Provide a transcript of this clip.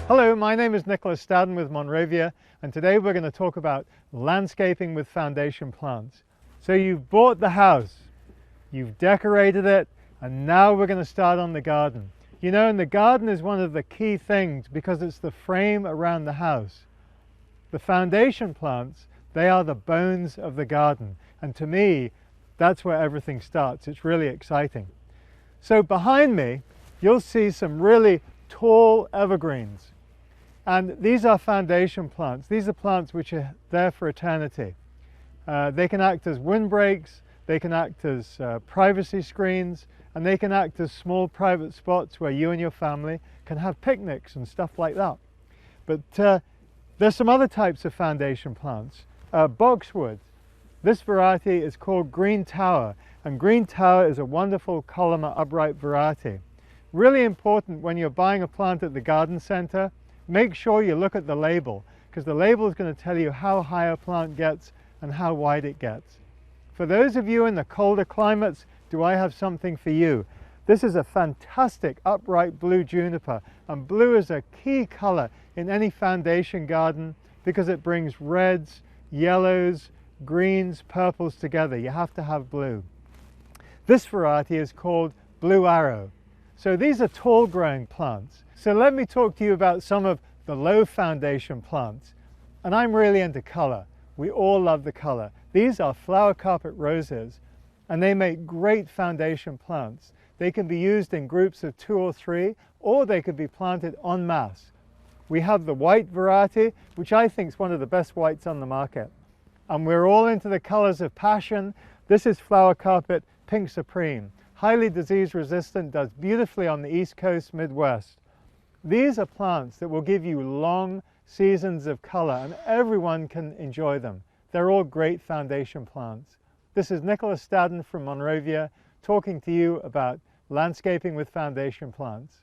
Hello, my name is Nicholas Stadden with Monrovia, and today we're going to talk about landscaping with foundation plants. So you've bought the house, you've decorated it, and now we're going to start on the garden. You know, and the garden is one of the key things because it's the frame around the house. The foundation plants, they are the bones of the garden, and to me, that's where everything starts. It's really exciting. So behind me, you'll see some really tall evergreens. And these are foundation plants. These are plants which are there for eternity. They can act as windbreaks, they can act as privacy screens, and they can act as small private spots where you and your family can have picnics and stuff like that. But there's some other types of foundation plants. Boxwood. This variety is called Green Tower, and Green Tower is a wonderful columnar upright variety. Really important when you're buying a plant at the garden center, make sure you look at the label, because the label is going to tell you how high a plant gets and how wide it gets. For those of you in the colder climates, do I have something for you? This is a fantastic upright blue juniper, and blue is a key color in any foundation garden because it brings reds, yellows, greens, purples together. You have to have blue. This variety is called Blue Arrow. So these are tall growing plants. So let me talk to you about some of the low foundation plants. And I'm really into color. We all love the color. These are flower carpet roses, and they make great foundation plants. They can be used in groups of 2 or 3, or they could be planted en masse. We have the white variety, which I think is one of the best whites on the market. And we're all into the colors of passion. This is flower carpet Pink Supreme. Highly disease resistant, does beautifully on the East Coast, Midwest. These are plants that will give you long seasons of color, and everyone can enjoy them. They're all great foundation plants. This is Nicholas Stadden from Monrovia talking to you about landscaping with foundation plants.